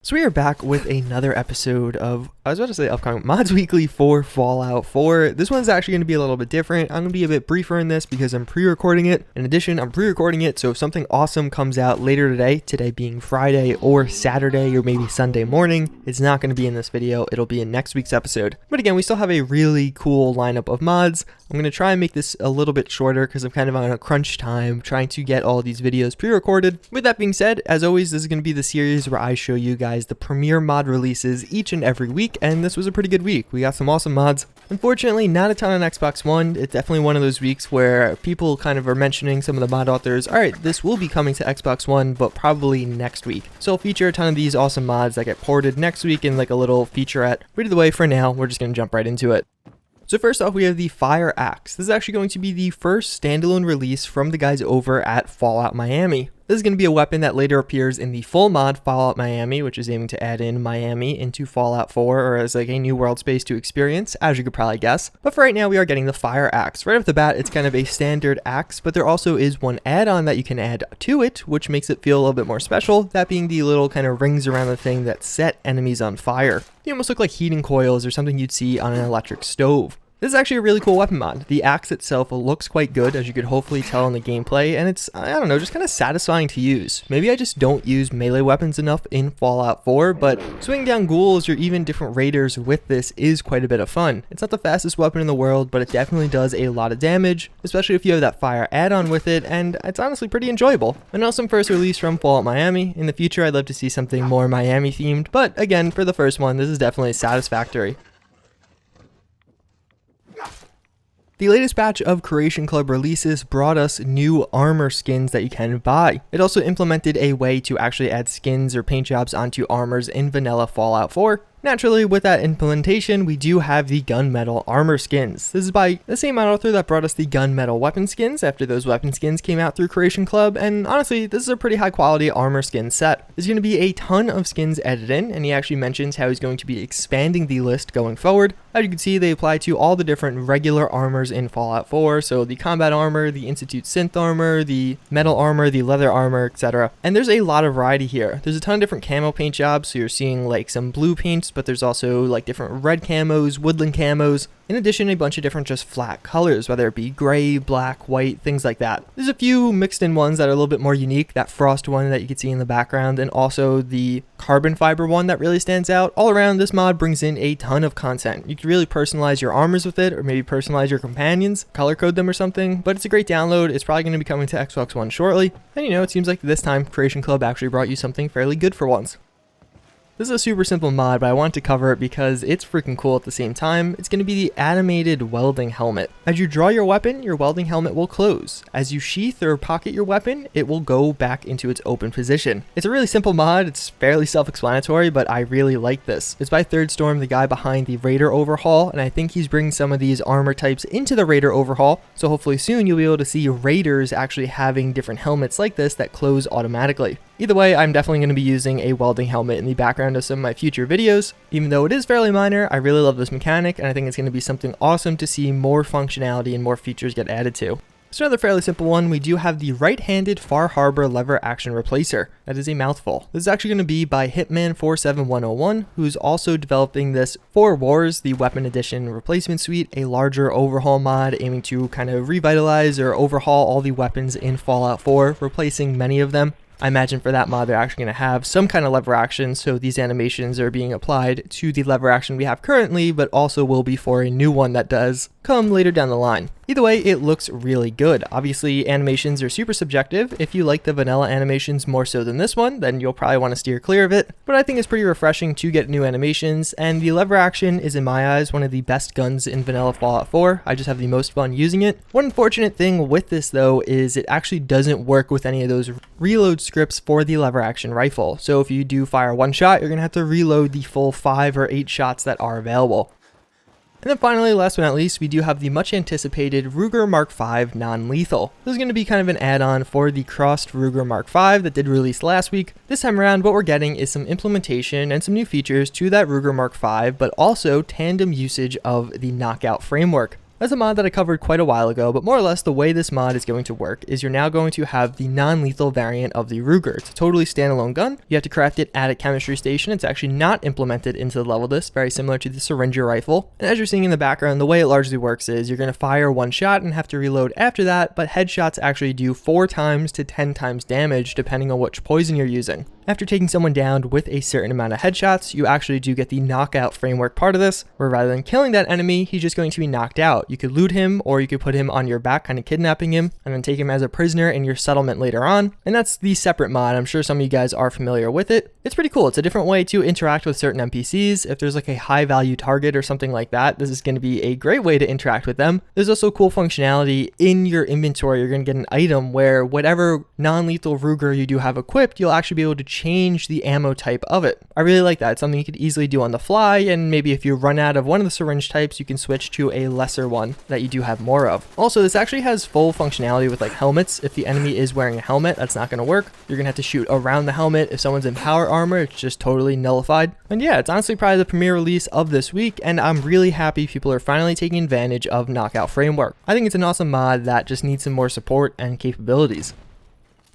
So we are back with another episode of, I was about to say upcoming Mods Weekly for Fallout 4. This one's actually going to be a little bit different. I'm going to be a bit briefer in this because I'm pre-recording it. In addition, I'm pre-recording it, so if something awesome comes out later today being Friday or Saturday or maybe Sunday morning, it's not going to be in this video. It'll be in next week's episode. But again, we still have a really cool lineup of mods. I'm going to try and make this a little bit shorter because I'm kind of on a crunch time trying to get all these videos pre-recorded. With that being said, as always, this is going to be the series where I show you guys the premier mod releases each and every week, and this was a pretty good week. We got some awesome mods. Unfortunately, not a ton on Xbox One. It's definitely one of those weeks where people kind of are mentioning, some of the mod authors, alright, this will be coming to Xbox One, but probably next week. So I'll feature a ton of these awesome mods that get ported next week in like a little featurette. But either way, for now, we're just going to jump right into it. So first off, we have the Fire Axe. This is actually going to be the first standalone release from the guys over at Fallout Miami. This is going to be a weapon that later appears in the full mod Fallout Miami, which is aiming to add in Miami into Fallout 4 or as like a new world space to experience, as you could probably guess. But for right now, we are getting the Fire Axe. Right off the bat, it's kind of a standard axe, but there also is one add-on that you can add to it, which makes it feel a little bit more special, that being the little kind of rings around the thing that set enemies on fire. They almost look like heating coils or something you'd see on an electric stove. This is actually a really cool weapon mod. The axe itself looks quite good, as you could hopefully tell in the gameplay, and it's, I don't know, just kind of satisfying to use. Maybe I just don't use melee weapons enough in Fallout 4, but swinging down ghouls or even different raiders with this is quite a bit of fun. It's not the fastest weapon in the world, but it definitely does a lot of damage, especially if you have that fire add-on with it, and it's honestly pretty enjoyable. An awesome first release from Fallout Miami. In the future, I'd love to see something more Miami themed, but again, for the first one, this is definitely satisfactory. The latest batch of Creation Club releases brought us new armor skins that you can buy. It also implemented a way to actually add skins or paint jobs onto armors in vanilla Fallout 4. Naturally, with that implementation, we do have the Gunmetal armor skins. This is by the same author that brought us the Gunmetal weapon skins after those weapon skins came out through Creation Club, and honestly, this is a pretty high quality armor skin set. There's going to be a ton of skins added in, and he actually mentions how he's going to be expanding the list going forward. As you can see, they apply to all the different regular armors in Fallout 4, so the combat armor, the Institute synth armor, the metal armor, the leather armor, etc. And there's a lot of variety here. There's a ton of different camo paint jobs, so you're seeing like some blue paints, but there's also like different red camos, woodland camos, in addition a bunch of different just flat colors, whether it be gray, black, white, things like that. There's a few mixed in ones that are a little bit more unique, that frost one that you can see in the background, and also the carbon fiber one that really stands out. All around, this mod brings in a ton of content. You can really personalize your armors with it, or maybe personalize your companions, color code them or something, but it's a great download. It's probably going to be coming to Xbox One shortly, and you know, it seems like this time Creation Club actually brought you something fairly good for once. This is a super simple mod, but I want to cover it because it's freaking cool at the same time. It's going to be the animated welding helmet. As you draw your weapon, your welding helmet will close. As you sheath or pocket your weapon, it will go back into its open position. It's a really simple mod. It's fairly self-explanatory, but I really like this. It's by Third Storm, the guy behind the Raider overhaul, and I think he's bringing some of these armor types into the Raider overhaul, so hopefully soon you'll be able to see Raiders actually having different helmets like this that close automatically. Either way, I'm definitely going to be using a welding helmet in the background of some of my future videos. Even though it is fairly minor, I really love this mechanic, and I think it's going to be something awesome to see more functionality and more features get added to. So another fairly simple one, we do have the right-handed Far Harbor lever action replacer. That is a mouthful. This is actually going to be by Hitman 47101, who's also developing this for Wars, the Weapon Edition Replacement Suite, a larger overhaul mod aiming to kind of revitalize or overhaul all the weapons in Fallout 4, replacing many of them. I imagine for that mod, they're actually going to have some kind of lever action, so these animations are being applied to the lever action we have currently, but also will be for a new one that does come later down the line. Either way, it looks really good. Obviously, animations are super subjective. If you like the vanilla animations more so than this one, then you'll probably want to steer clear of it, but I think it's pretty refreshing to get new animations, and the lever action is in my eyes one of the best guns in vanilla Fallout 4. I just have the most fun using it. One unfortunate thing with this though is it actually doesn't work with any of those reload scripts for the lever action rifle. So if you do fire one shot, you're going to have to reload the full 5 or 8 shots that are available. And then finally, last but not least, we do have the much anticipated Ruger Mark V non-lethal. This is going to be kind of an add-on for the crossed Ruger Mark V that did release last week. This time around, what we're getting is some implementation and some new features to that Ruger Mark V, but also tandem usage of the knockout framework. That's a mod that I covered quite a while ago, but more or less the way this mod is going to work is you're now going to have the non-lethal variant of the Ruger. It's a totally standalone gun. You have to craft it at a chemistry station. It's actually not implemented into the level list, very similar to the Syringer rifle. And as you're seeing in the background, the way it largely works is you're going to fire one shot and have to reload after that, but headshots actually do 4 times to 10 times damage depending on which poison you're using. After taking someone down with a certain amount of headshots, you actually do get the knockout framework part of this, where rather than killing that enemy, he's just going to be knocked out. You could loot him, or you could put him on your back, kind of kidnapping him, and then take him as a prisoner in your settlement later on. And that's the separate mod. I'm sure some of you guys are familiar with it. It's pretty cool. It's a different way to interact with certain NPCs. If there's like a high value target or something like that, this is going to be a great way to interact with them. There's also cool functionality in your inventory. You're going to get an item where whatever non-lethal Ruger you do have equipped, you'll actually be able to change the ammo type of it. I really like that. It's something you could easily do on the fly, and maybe if you run out of one of the syringe types, you can switch to a lesser one that you do have more of. Also, this actually has full functionality with like helmets. If the enemy is wearing a helmet, that's not going to work. You're going to have to shoot around the helmet. If someone's in power armor, it's just totally nullified. And yeah, it's honestly probably the premier release of this week, and I'm really happy people are finally taking advantage of Knockout Framework. I think it's an awesome mod that just needs some more support and capabilities.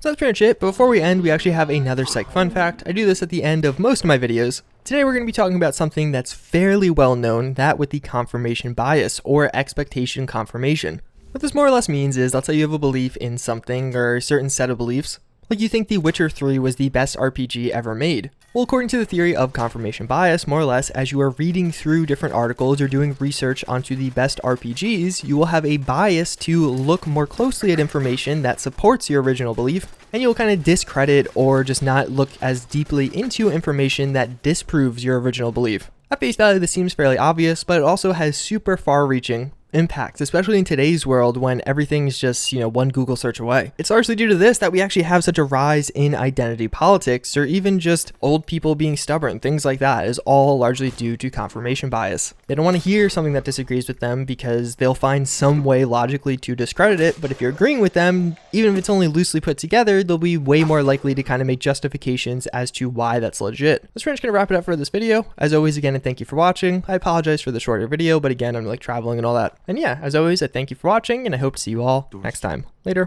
So that's pretty much it, but before we end, we actually have another psych fun fact. I do this at the end of most of my videos. Today we're going to be talking about something that's fairly well known, that with the confirmation bias, or expectation confirmation. What this more or less means is, let's say you have a belief in something, or a certain set of beliefs. Like you think The Witcher 3 was the best RPG ever made. Well, according to the theory of confirmation bias, more or less, as you are reading through different articles or doing research onto the best RPGs, you will have a bias to look more closely at information that supports your original belief, and you'll kind of discredit or just not look as deeply into information that disproves your original belief. At face value, this seems fairly obvious, but it also has super far-reaching impacts, especially in today's world when everything's just, one Google search away. It's largely due to this that we actually have such a rise in identity politics, or even just old people being stubborn. Things like that is all largely due to confirmation bias. They don't want to hear something that disagrees with them because they'll find some way logically to discredit it, but if you're agreeing with them, even if it's only loosely put together, they'll be way more likely to kind of make justifications as to why that's legit. That's pretty much going to wrap it up for this video. As always, again, and thank you for watching. I apologize for the shorter video, but again, I'm like traveling and all that. And yeah, as always, I thank you for watching, and I hope to see you all next time. Later.